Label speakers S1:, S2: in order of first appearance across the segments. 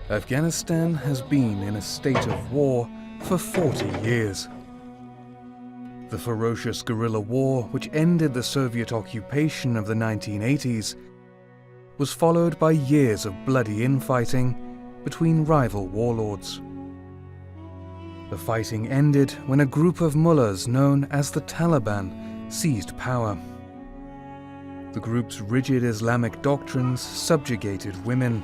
S1: Afghanistan has been in a state of war for 40 years. The ferocious guerrilla war, which ended the Soviet occupation of the 1980s, was followed by years of bloody infighting between rival warlords. The fighting ended when a group of mullahs known as the Taliban seized power. The group's rigid Islamic doctrines subjugated women,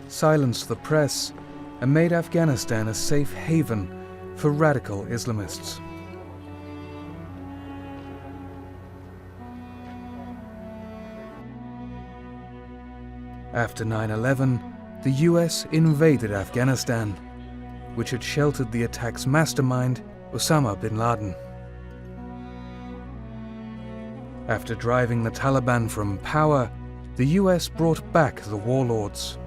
S1: silenced the press, and made Afghanistan a safe haven for radical Islamists. After 9/11, the US invaded Afghanistan, which had sheltered the attack's mastermind, Osama bin Laden. After driving the Taliban from power, the US brought back the warlords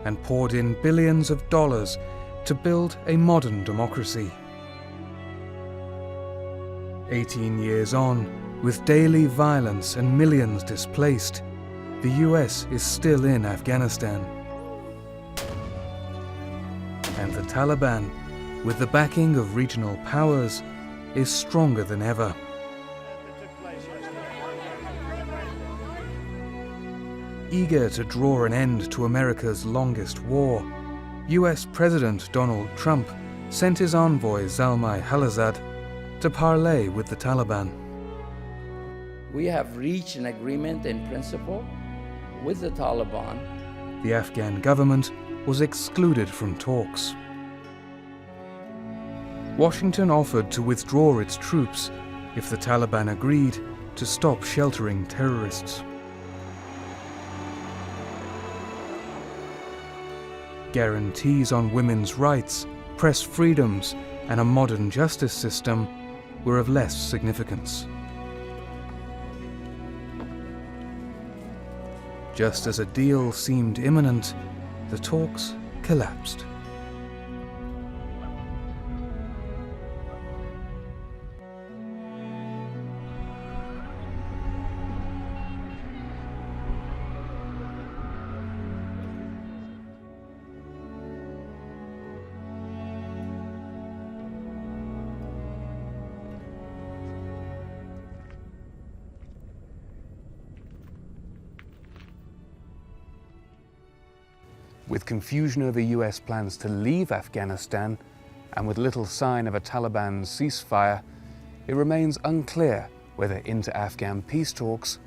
S1: and poured in billions of dollars to build a modern democracy. 18 years on, with daily violence and millions displaced, the US is still in Afghanistan. And the Taliban, with the backing of regional powers, is stronger than ever. Eager to draw an end to America's longest war, US President Donald Trump sent his envoy Zalmay Khalilzad to parley with the Taliban.
S2: We have reached an agreement in principle with the Taliban.
S1: The Afghan government was excluded from talks. Washington offered to withdraw its troops if the Taliban agreed to stop sheltering terrorists. Guarantees on women's rights, press freedoms, and a modern justice system were of less significance. Just as a deal seemed imminent, the talks collapsed. With confusion over US plans to leave Afghanistan, and with little sign of a Taliban ceasefire, it remains unclear whether inter-Afghan peace talks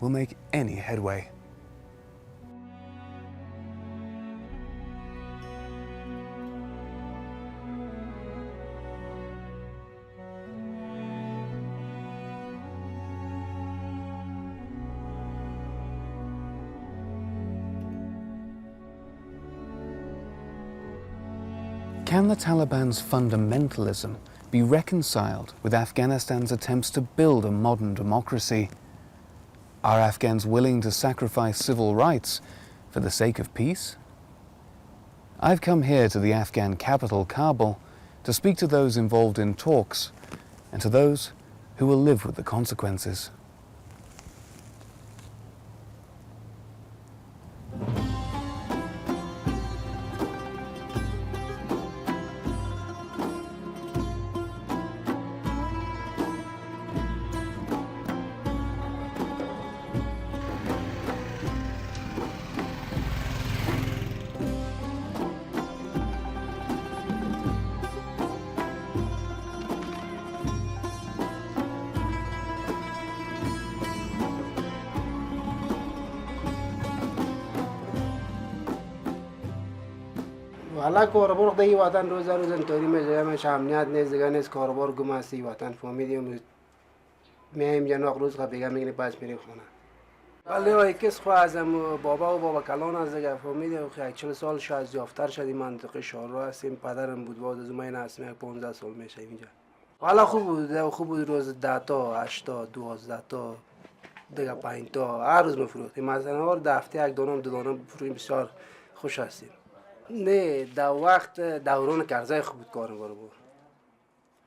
S1: will make any headway. Can the Taliban's fundamentalism be reconciled with Afghanistan's attempts to build a modern democracy? Are Afghans willing to sacrifice civil rights for the sake of peace? I've come here to the Afghan capital, Kabul, to speak to those involved in talks and to those who will live with the consequences.
S3: حالا کاربار خدایی وطن روز اینطوری میشه امنیت نیست دیگه نیست کاربار گم هستی وطن فهمیدیم میایم یا نه روز دیگه میگیم پس میریم خونه ولی کس خو ازم بابا و بابا کلان از دیگه فهمیدیم 40 سال شاید یافتر شدیم منطقه شهرها هستیم پدرم بود بعد از من هستم 15 سال میشه اینجا حالا خوب بود روز 10 تا 8 تا 12 تا دیگه 5 تا هر روز میفروختیم مثلا هر هفته یک دانه دو دانه بفروشیم بسیار خوش هستیم نه در وقت دوران کرزای خوب بود کارم بود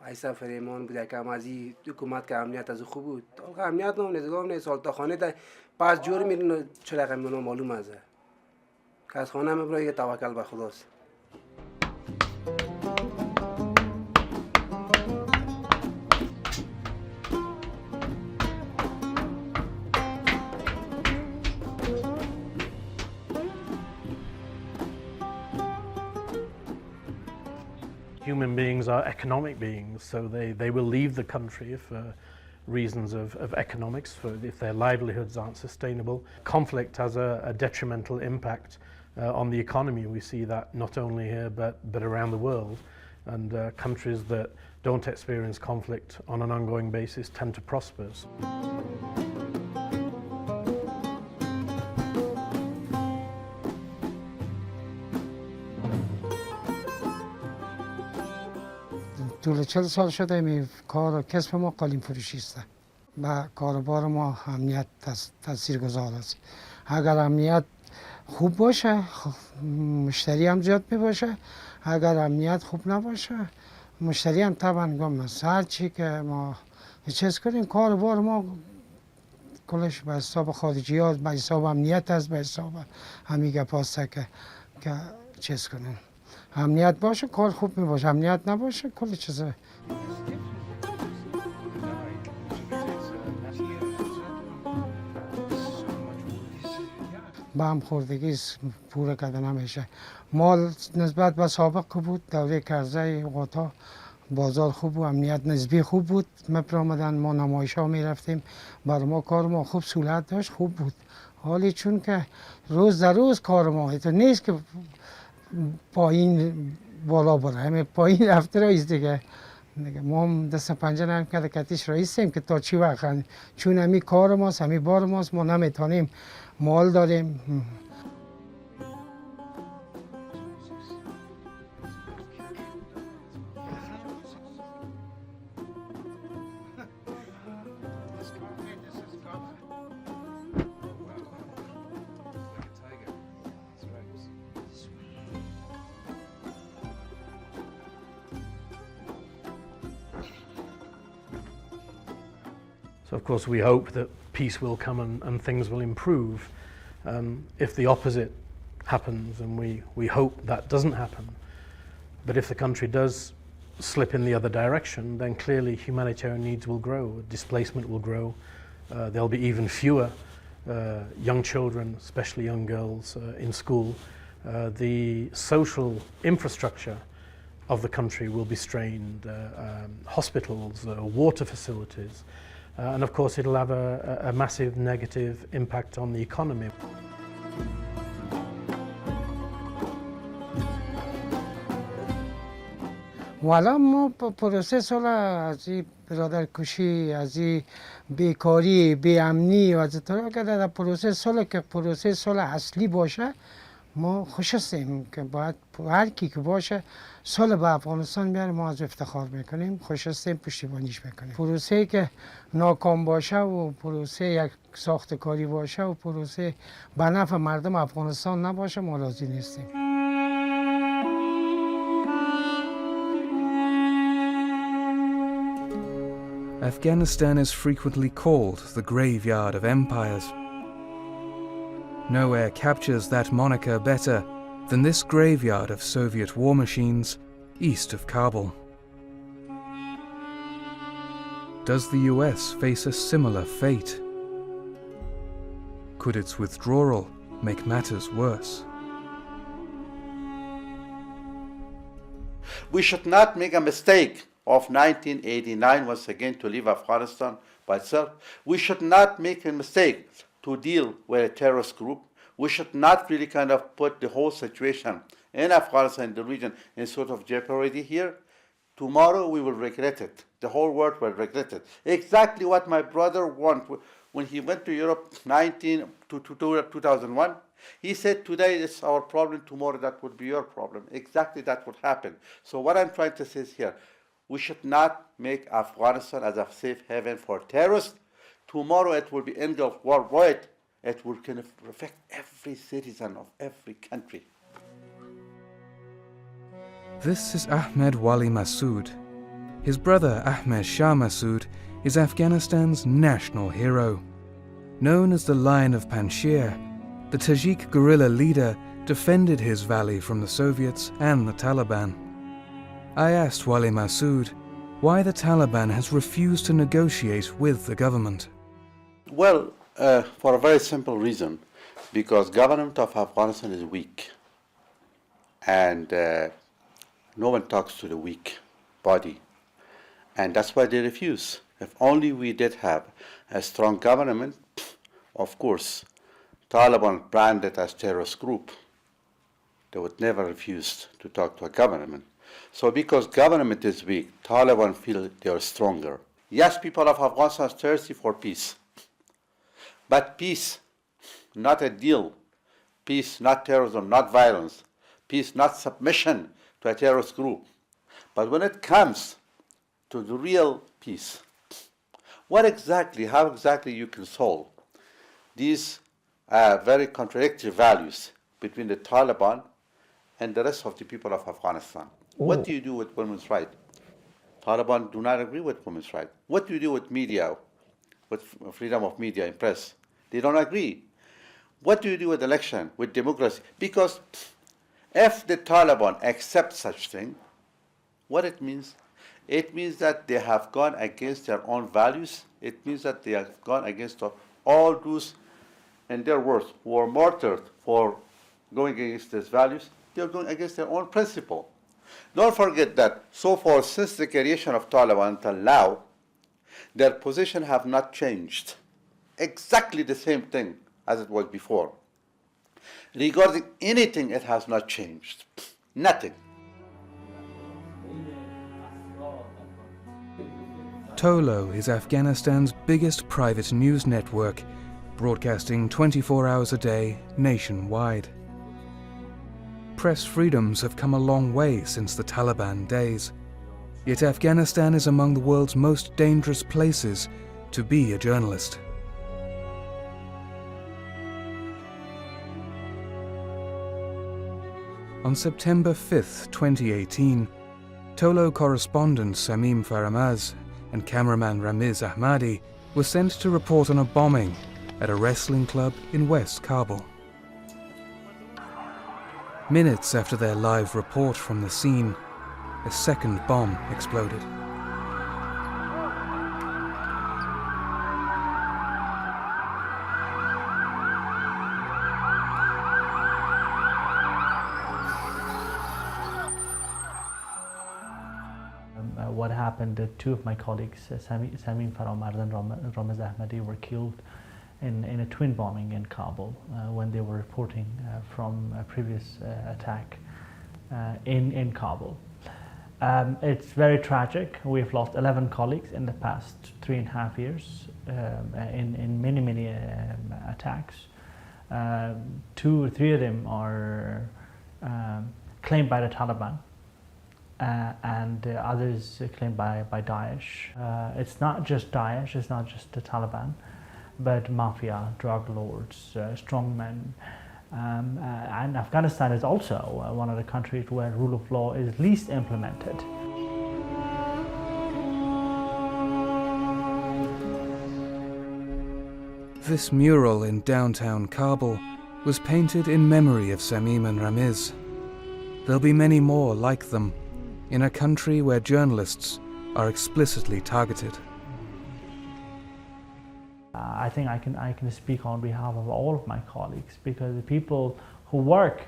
S3: ایسا فریمان بود یکم از این حکومت که امنیت از خوب بود امنیت نام نزگام نه سالتا خانه پس جور میرین چرا رقم معلوم ازه که از خانه میبره یه توکل به خداست.
S4: Human beings are economic beings, so they will leave the country for reasons of economics, if their livelihoods aren't sustainable. Conflict has a detrimental impact on the economy. We see that not only here but around the world, and countries that don't experience conflict on an ongoing basis tend to prosper.
S5: طول 40 سال شده می کار و کسب ما قالین فروشی است و کاروبار ما امنیت تاثیرگذار است. اگر امنیت خوب باشه مشتری هم زیاد می باشه، اگر امنیت خوب نباشه مشتری هم طبعا گم است. هر چی که ما چیز کنیم کاروبار ما کلش به حساب خارجی ها، به حساب امنیت است، به حساب همین گپاسته که چیز کنیم. امنیت باشه کار خوب می باشه، امنیت نباشه کل چیزه. به هم خوردگی پوره کرده نمیشه. مال نسبت به سابق که بود دوره کرزه قطع بازار خوب بود، امنیت نسبی خوب بود. آمدن ما نمایش ها می رفتیم، برای ما کار ما خوب سهولت داشت، خوب بود. حالی چون که روز در روز کار ما تو نیست که پایین بالا بره، همه پایین رفته رایست دیگه. ما هم دست پنجه نرم کرده کتیش رایستیم که تا چی وقت، چون همی کار ماست، همی بار ماست، ما نمیتونیم مال داریم.
S4: So of course we hope that peace will come and things will improve. If the opposite happens, and we hope that doesn't happen, but if the country does slip in the other direction, then clearly humanitarian needs will grow, displacement will grow, there'll be even fewer young children, especially young girls, in school. The social infrastructure of the country will be strained, hospitals, water facilities, and of course it'll have a massive negative impact on the economy.
S5: والا ما پروسه سال از این برادر کشی، از این بیکاری، بیامنی و از طور که در پروسه سال که پروسه سال اصلی باشه ما خوش هستیم که باید هر کی که باشه سال به افغانستان بیاره ما از افتخار میکنیم، خوش هستیم پشتیبانیش میکنیم. پروسه که ناکام باشه و پروسه یک ساختکاری باشه و پروسه به نفع مردم افغانستان نباشه ما راضی نیستیم.
S1: Afghanistan is frequently called the graveyard of empires. Nowhere captures that moniker better than this graveyard of Soviet war machines east of Kabul. Does the US face a similar fate? Could its withdrawal make matters worse?
S6: We should not make a mistake of 1989 once again to leave Afghanistan by itself. We should not make a mistake to deal with a terrorist group. We should not really kind of put the whole situation in Afghanistan, the region, in sort of jeopardy here. Tomorrow we will regret it. The whole world will regret it. Exactly what my brother wanted when he went to Europe 2001. He said, today is our problem, tomorrow that would be your problem. Exactly that would happen. So what I'm trying to say is here, we should not make Afghanistan as a safe haven for terrorists. Tomorrow it will be engulfed worldwide. It will kind of affect every citizen of every country.
S1: This is Ahmed Wali Massoud. His brother Ahmed Shah Massoud is Afghanistan's national hero. Known as the Lion of Panjshir, the Tajik guerrilla leader defended his valley from the Soviets and the Taliban. I asked Wali Masood why the Taliban has refused to negotiate with the government.
S6: Well, for a very simple reason, because government of Afghanistan is weak, and no one talks to the weak body, and that's why they refuse. If only we did have a strong government, of course, Taliban branded as terrorist group, they would never refuse to talk to a government. So because government is weak, Taliban feel they are stronger. Yes, people of Afghanistan are thirsty for peace, but peace, not a deal. Peace, not terrorism, not violence. Peace, not submission to a terrorist group. But when it comes to the real peace, how exactly you can solve these very contradictory values between the Taliban and the rest of the people of Afghanistan? What do you do with women's rights? Taliban do not agree with women's rights. What do you do with media, with freedom of media and press? They don't agree. What do you do with election, with democracy? Because if the Taliban accept such thing, what it means? It means that they have gone against their own values. It means that they have gone against all those, in their words, who were martyred for going against these values. They are going against their own principle. Don't forget that so far, since the creation of Taliban until now, their position have not changed. Exactly the same thing as it was before. Regarding anything, it has not changed. Nothing.
S1: Tolo is Afghanistan's biggest private news network, broadcasting 24 hours a day nationwide. Press freedoms have come a long way since the Taliban days, yet Afghanistan is among the world's most dangerous places to be a journalist. On September 5, 2018, Tolo correspondent Samim Faramaz and cameraman Ramiz Ahmadi were sent to report on a bombing at a wrestling club in West Kabul. Minutes after their live report from the scene, a second bomb exploded.
S7: What happened, two of my colleagues, Samim Faramaz and Ramiz Ahmadi, were killed in a twin bombing in Kabul when they were reporting from a previous attack in Kabul. It's very tragic. We've lost 11 colleagues in the past 3.5 years in many attacks. 2 or 3 of them are claimed by the Taliban. And others claimed by Daesh. It's not just Daesh, it's not just the Taliban, but mafia, drug lords, strongmen. And Afghanistan is also one of the countries where rule of law is least implemented.
S1: This mural in downtown Kabul was painted in memory of Samim and Ramiz. There'll be many more like them in a country where journalists are explicitly targeted.
S7: I think I can speak on behalf of all of my colleagues, because the people who work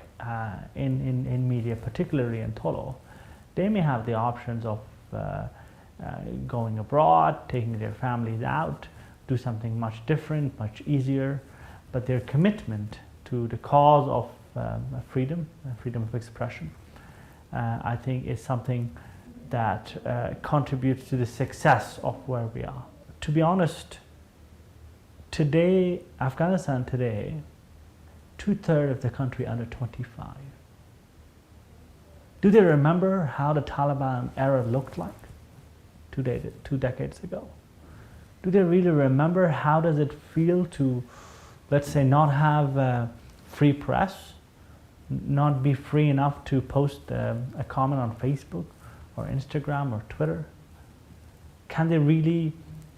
S7: in media, particularly in Tolo, they may have the options of going abroad, taking their families out, do something much different, much easier, but their commitment to the cause of freedom of expression, I think is something that contributes to the success of where we are. To be honest, today, Afghanistan today, 2/3 of the country under 25. Do they remember how the Taliban era looked like 2 decades ago? Do they really remember how does it feel to, let's say, not have free press, not be free enough to post a comment on Facebook or Instagram or Twitter? Can they really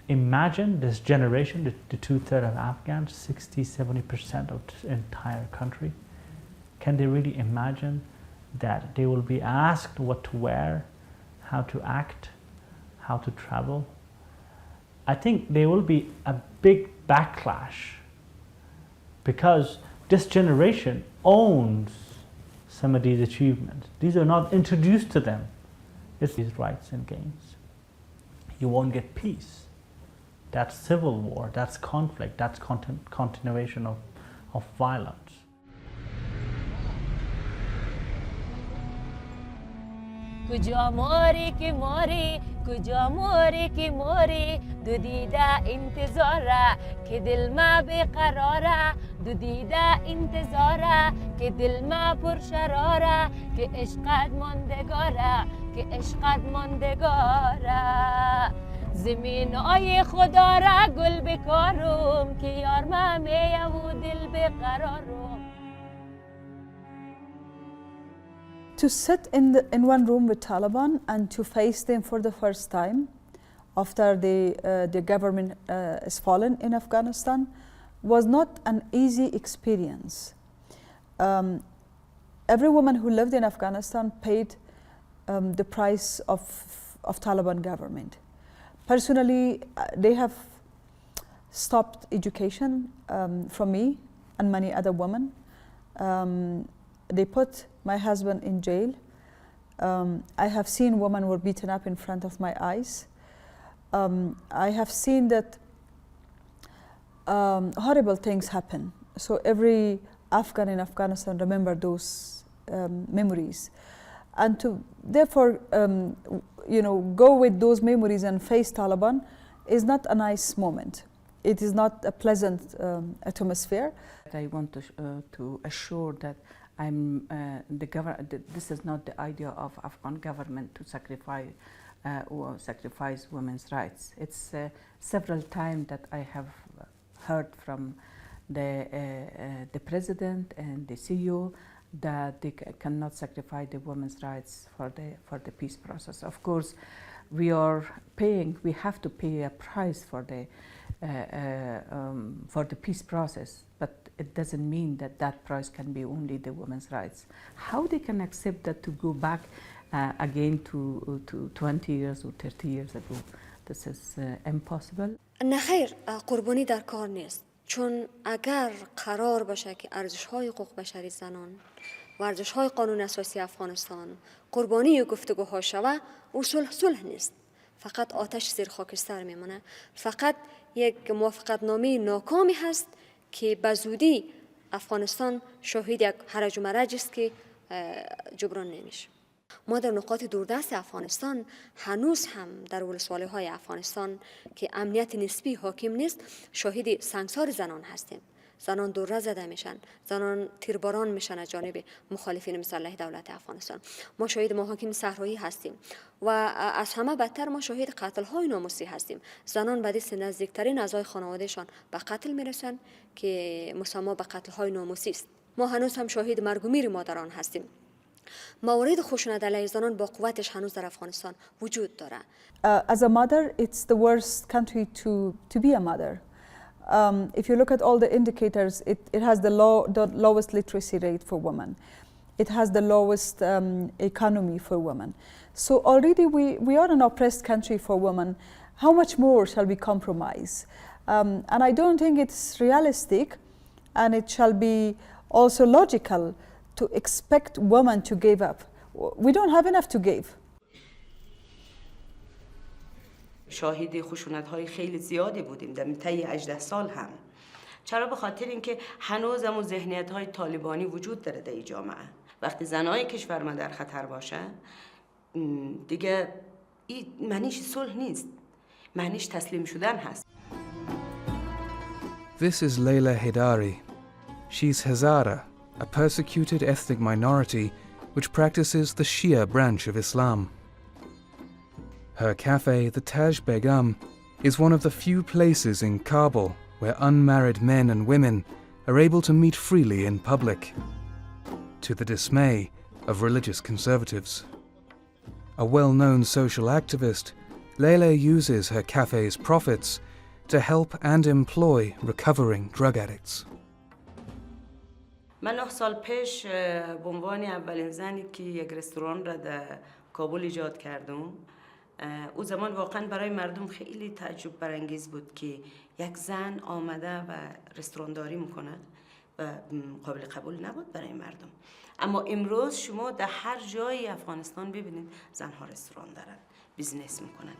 S7: imagine this generation, the 2/3 of Afghans, 60–70% of the entire country, can they really imagine that they will be asked what to wear, how to act, how to travel? I think there will be a big backlash because this generation owns some of these achievements. These are not introduced to them. It's these rights and gains. You won't get peace. That's civil war, that's conflict, that's continuation of violence.
S8: کجا موری که موری کجا موری که موری دو دیده انتظاره که دل ما بیقراره دو دیده انتظاره که دل ما پرشراره که عشقت ماندگاره که عشقت ماندگاره زمین آی خدا را گل بکارم که یار ما میه و دل بقرارم.
S9: To sit in one room with Taliban and to face them for the first time after the government is fallen in Afghanistan was not an easy experience. Every woman who lived in Afghanistan paid the price of Taliban government. Personally, they have stopped education from me and many other women. They put my husband in jail. I have seen women were beaten up in front of my eyes. I have seen that horrible things happen. So every Afghan in Afghanistan remember those memories. And to therefore, go with those memories and face Taliban is not a nice moment. It is not a pleasant atmosphere.
S10: I want to assure that this is not the idea of Afghan government to sacrifice women's rights. It's several times that I have heard from the president and the CEO that they cannot sacrifice the women's rights for the peace process. Of course, we have to pay a price for the peace process, but it doesn't mean that price can be only the women's rights. How they can accept that to go back again to 20 years or 30 years ago? This is impossible.
S11: نه خیر، قربانی در کار نیست. چون اگر قرار باشه که ارزش‌های حقوق بشری زنان و ارزش‌های قانون اساسی افغانستان قربانی گفتگوها شوه، او صلح نیست. فقط آتش زیر خاکستر میمونه. فقط یک موافقتنامه ناکامی هست که به زودی افغانستان شاهد یک هرج و مرج است که جبران نمیشه. ما در نقاط دوردست افغانستان هنوز هم در ولسوالی‌های افغانستان که امنیت نسبی حاکم نیست، شاهد سنگسار زنان هستیم. زنان دوره زده میشن، زنان تیرباران میشن از جانب مخالفین مسلح دولت افغانستان. ما شاهد محاکم صحرایی هستیم و از همه بدتر ما شاهد قتل‌های ناموسی هستیم. زنان به دست نزدیکترین اعضای خانوادهشان به قتل میرسن که مسمى به قتل‌های ناموسی است. ما هنوز هم شاهد مرگ و میر مادران هستیم. موارد خشونت علیه زنان با قوتش هنوز در افغانستان وجود داره.
S9: As a mother, it's the worst country to be a mother. If you look at all the indicators, it has the lowest literacy rate for women. It has the lowest economy for women. So already we are an oppressed country for women. How much more shall we compromise? And I don't think it's realistic, and it shall be also logical to expect women to give up. We don't have enough to give.
S12: شاهد خشونت‌های خیلی زیادی بودیم در طی 18 سال هم. چرا؟ به خاطر اینکه هنوز هم ذهنیت‌های طالبانی وجود داره در جامعه. وقتی زنای کشور ما در خطر باشه، دیگه این معنیش صلح نیست. معنیش تسلیم شدن هست.
S1: This is Layla Hidari. She's Hazara, a persecuted ethnic minority which practices the Shia branch of Islam. Her cafe, the Taj Begum, is one of the few places in Kabul where unmarried men and women are able to meet freely in public, to the dismay of religious conservatives. A well-known social activist, Layla uses her cafe's profits to help and employ recovering drug addicts.
S12: من 9 سال پیش به عنوان اولین زنی که یک رستوران را در کابل ایجاد کردم، او زمان واقعا برای مردم خیلی تعجب برانگیز بود که یک زن آمده و رستورانداری میکنه و قابل قبول نبود برای مردم. اما امروز شما در هر جای افغانستان ببینید زنها رستوران دارن، بیزنس میکنن.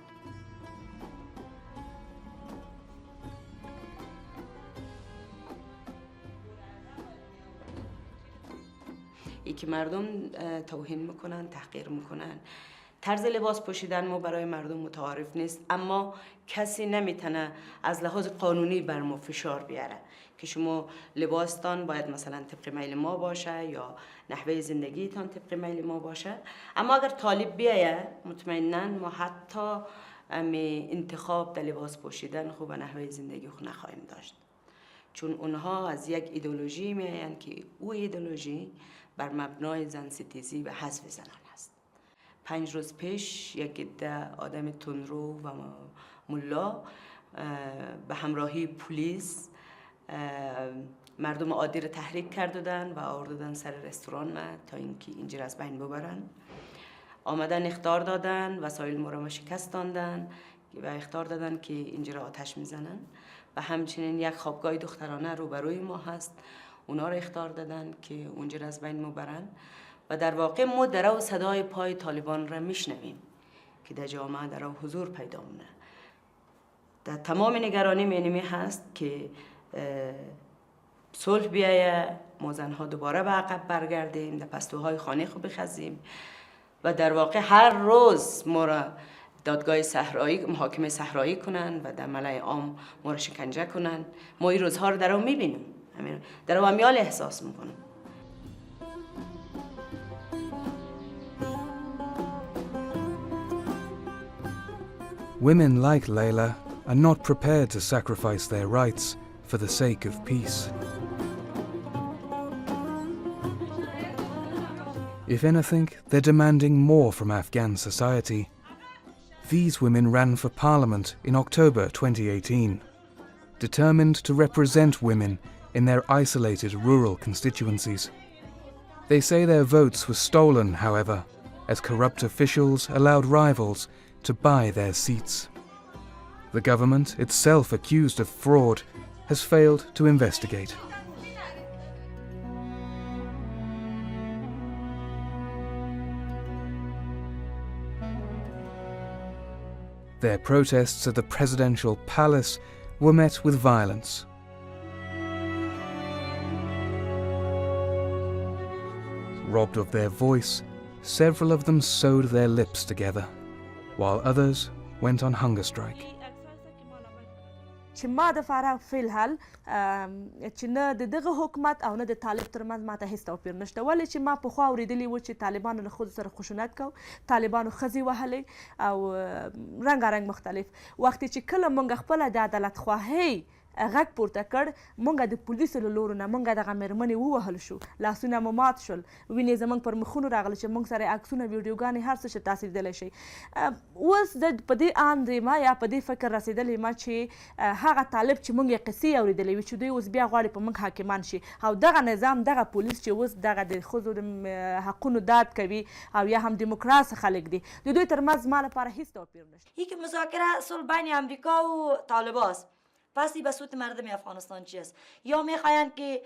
S12: ای که مردم توهین میکنن، تحقیر میکنن. طرز لباس پوشیدن ما برای مردم متعارف نیست، اما کسی نمیتونه از لحاظ قانونی بر ما فشار بیاره که شما لباستان باید مثلا طبق میل ما باشه یا نحوه زندگیتان طبق میل ما باشه. اما اگر طالب بیایه مطمئنا ما حتی انتخاب در لباس پوشیدن خوب و نحوه زندگی خوب نخواهیم داشت، چون اونها از یک ایدئولوژی میآیند که او ایدئولوژی بر مبنای زن ستیزی و حذف زنان است. 5 روز پیش یک عده آدم تندرو و ملا به همراهی پلیس مردم عادی را تحریک کردن و آوردن سر رستوران تا اینکه اینجا از بین ببرن. آمدن اخطار دادن، وسایل ما را شکستاندن و اخطار دادن که اینجا را آتش میزنن. و همچنین یک خوابگاه دخترانه روبروی ما هست، اونا را اخطار دادن که اونجا را از بین ببرن. و در واقع ما در صدای پای طالبان را میشنویم که در جامعه در حضور پیدا مونه. در تمام نگرانی مینمی هست که صلح بیایه، ما زنها دوباره به عقب برگردیم، در پستوهای خانه خود بخزیم و در واقع هر روز ما را دادگاه صحرایی، محاکمه صحرایی کنن و در ملأ عام ما را شکنجه کنن. ما این روزها رو در آن میبینیم، در آن امیال احساس میکنم.
S1: Women like Layla are not prepared to sacrifice their rights for the sake of peace. If anything, they're demanding more from Afghan society. These women ran for parliament in October 2018, determined to represent women in their isolated rural constituencies. They say their votes were stolen, however, as corrupt officials allowed rivals to buy their seats. The government, itself accused of fraud, has failed to investigate. Their protests at the presidential palace were met with violence. Robbed of their voice, several of them sewed their lips together, while others went on hunger strike.
S13: چې ما د فاره فی الحال چې نه د دغه حکومت او نه د طالب ترمنځ ماته هیڅ توپیر نشته، ولې چې ما پخوا اورېدلي و چې طالبانو له ښځو سره خشونت کو، طالبانو ښځې وهلې او رنګارنګ مختلف. وختې چې کله موږ خپله د عدالت خواهۍ غږ پورته کړ، موږ د پولیسو له لورو نه موږ دغه مېرمنې ووهل شو، لاسونه مو مات شول، وینې زموږ پر مخونو راغله چې موږ سره عکسونه ویډیوګانې هر څه چې تاسو لیدلی شئ. اوس د په دې اند ما یا په دې فکر رسېدلی ما چې هغه طالب چې موږ یې قصې اورېدلی وي چې دوی اوس بیا غواړي په موږ حاکمان شي، او دغه نظام دغه پولیس چې اوس دغه د ښځو د حقونو داد کوي او یا هم دیموکراس خلک دي، د دوی ترمنځ ما لپاره هیڅ توپیر نشته.
S14: این که مذاکره صلح بین امریکا و طالباست، پس به صوت مردم افغانستان چی است؟ یا میخواین که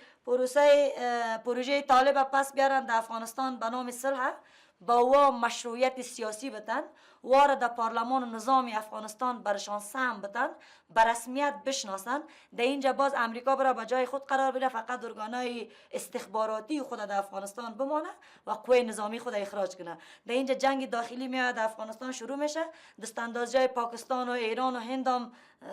S14: پروژه طالب پس بیارن در افغانستان به نام صلح با او مشروعیت سیاسی بدن، وارد در پارلمان و نظام افغانستان برشان سهم بدن، به رسمیت بشناسن. در اینجا باز امریکا برای به جای خود قرار بده، فقط ارگانهای استخباراتی خود در افغانستان بمانه و قوه نظامی خود اخراج کنه. در اینجا جنگ داخلی میاد در افغانستان شروع میشه، دستاندازهای پاکستان و ایران و هند هم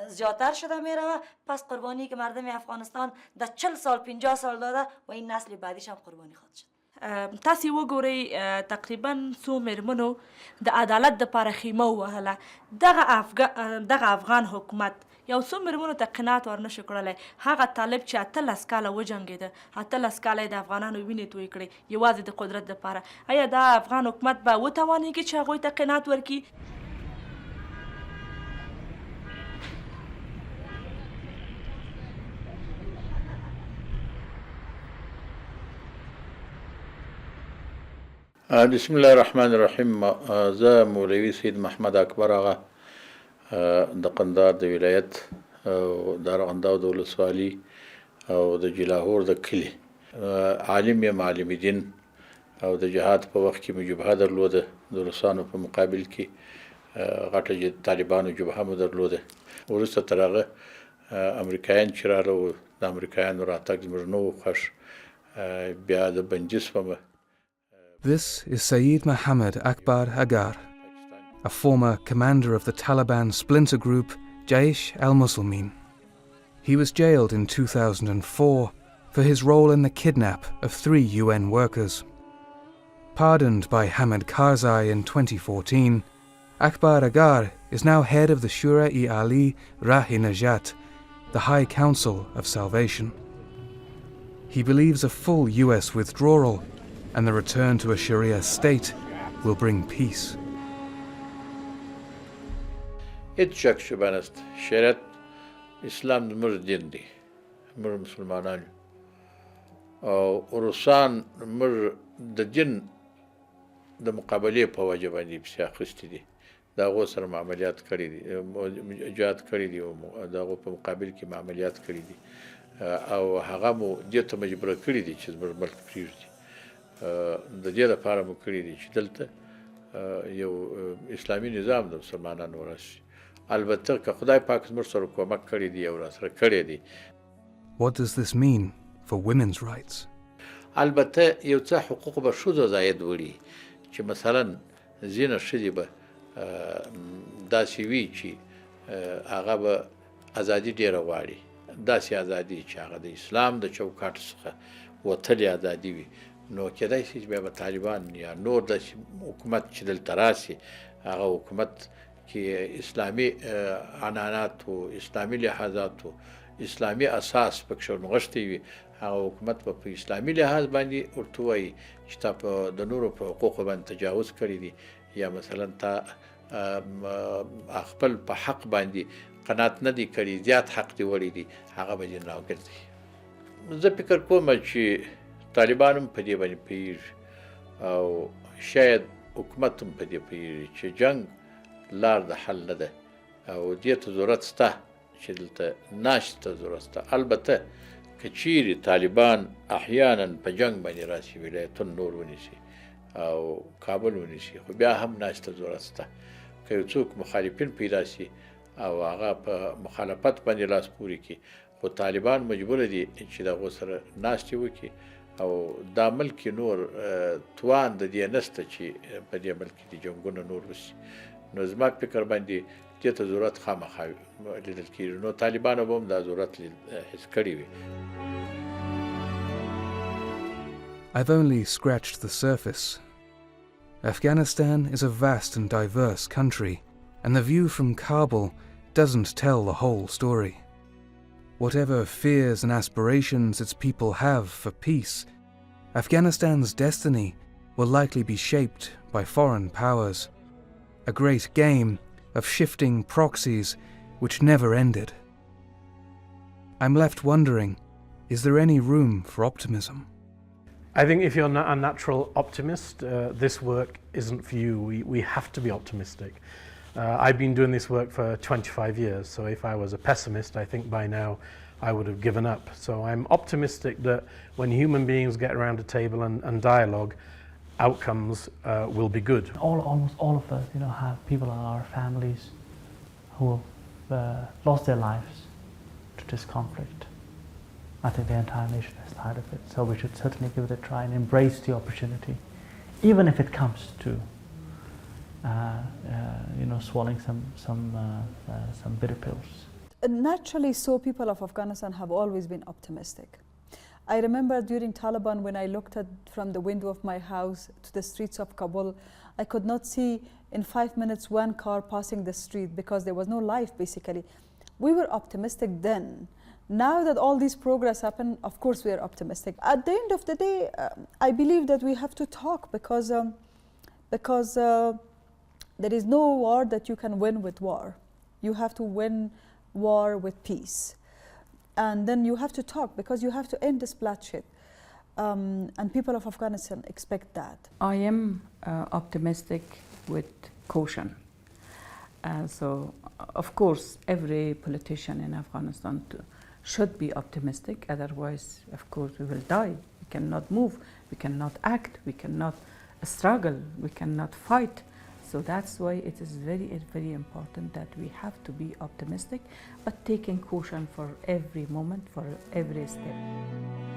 S14: زیادتر شده میره. پس قربانی که مردم افغانستان در 40 سال 50 سال داده و این نسل بعدیش هم قربانی خواهد شد.
S13: تاسې وګورئ تقریبا څو مېرمنو د عدالت دپاره خیمه ووهله. دغه افغان حکومت یو څو مېرمنو ته قناعت ورنشو کړلی. هغه طالب چې 18 کاله وجنګېده، 18 کاله یې د افغانانو وینې تویې کړې یوازې د قدرت دپاره. آیا دا افغان حکومت به وتوانېږي چې هغوی ته قناعت ورکړي؟
S15: بسم الله الرحمن الرحیم. زه مولوي سید محمد اکبر آغا د قندهار د ولایت او د ارغنداو د ولسوالي او د جلاهور د کلي عالم یم، عالم دین، او د جهاد په وخت کې مې جبهه درلوده، د روسانو په مقابل کې غټه طالبانو جبهه مو درلوده. وروسته تر هغه امریکایان چې راغله، د امریکایانو راتګ زموږ نه و خوښ، بیا د بندي شوم.
S1: This is Saeed Mohammed Akbar Agar, a former commander of the Taliban splinter group Jaish al-Muslimin. He was jailed in 2004 for his role in the kidnap of 3 UN workers. Pardoned by Hamid Karzai in 2014, Akbar Agar is now head of the Shura-e-Ali Rahi-Najat, the High Council of Salvation. He believes a full US withdrawal and the return to a Sharia state will bring peace.
S15: هیڅ شک شبه نشته، شریعت اسلام زموږ دین دی، موږ مسلمانان او روسان موږ د دین د مقابلې په وجه باندې پسې اخیستي دي، د هغو سره معاملات کړي دي، جهاد کړي دي او د هغو په مقابل کې معاملات کړي دي او هغه مو دې ته مجبوره کړي دي چې زموږ ملک پرېږدي. د دې لپاره مو کړي دي چې دلته یو اسلامي نظام د مسلمانانو راشي. البته که خدای پاک زموږ سره کومک کړی دی او راسره کړی دی.
S1: What does this mean for women's rights?
S15: البته یو څه حقوق به ښځو زاید وړي چې مثلا ځینې ښځې به داسې وي چې هغه به ازادي ډېره غواړي، داسې ازادي چې هغه د اسلام د چوکاټ څخه وتلې ازادي وي، نو کېدای شي چې بیا به طالبان یا نور داسې حکومت چې دلته راسي، هغه حکومت کې اسلامي عنعنات و اسلامي لحاظات و اسلامي اساس پکې نغښتی وي، هغه حکومت به په اسلامي لحاظ باندې ورته وایي چې تا د نورو په حقوقو باندې تجاوز کړی دی یا مثلا تا خپل په حق باندې قناعت نه دی کړی، زیات حق دی وړی دی، هغه به دې راوګرځي. زه فکر کوم چې طالبان هم په دې باندې پوهېږي او شاید حکومت هم په دې پوهېږي چې جنګ لار د حل نه ده او دې ته ضرورت شته چې دلته ناستې ته ضرورت شته. البته که چیرې طالبان احیانا په جنګ باندې راشي، ولایتونه نور ونیسي او کابل ونیسي، خو بیا هم ناستې ته ضرورت شته. که یو څوک مخالفین پیدا شي او هغه په مخالفت باندې لاس پورې کړي، خو طالبان مجبور دي چې د هغو سره ناستې وکړي او دا ملک نور توان د دې نشته چې په دې ملک کې د جنګونه نور وشي. نو زما فکر باندې دې ته ضرورت خامخا لیدل کېږي، نو طالبانو به هم دا ضرورت حس کړی وي.
S1: I've only scratched the surface. Afghanistan is a vast and diverse country, and the view from Kabul doesn't tell the whole story. Whatever fears and aspirations its people have for peace, Afghanistan's destiny will likely be shaped by foreign powers, a great game of shifting proxies which never ended. I'm left wondering, is there any room for optimism?
S4: I think if you're not a natural optimist, this work isn't for you. We have to be optimistic. I've been doing this work for 25 years, so if I was a pessimist, I think by now I would have given up. So I'm optimistic that when human beings get around a table and dialogue, outcomes will be good.
S7: Almost all of us, have people in our families who have lost their lives to this conflict. I think the entire nation is tired of it, so we should certainly give it a try and embrace the opportunity, even if it comes to swallowing some bitter pills.
S9: Naturally, so people of Afghanistan have always been optimistic. I remember during Taliban, when I looked at from the window of my house to the streets of Kabul, I could not see in 5 minutes one car passing the street because there was no life, basically. We were optimistic then. Now that all this progress happened, of course we are optimistic. At the end of the day, I believe that we have to talk because there is no war that you can win with war. You have to win war with peace. And then you have to talk because you have to end this bloodshed. and people of Afghanistan expect that.
S10: I am optimistic with caution. So, of course, every politician in Afghanistan should be optimistic, otherwise, of course, we will die. We cannot move, we cannot act, we cannot struggle, we cannot fight. So that's why it is very, very important that we have to be optimistic, but taking caution for every moment, for every step.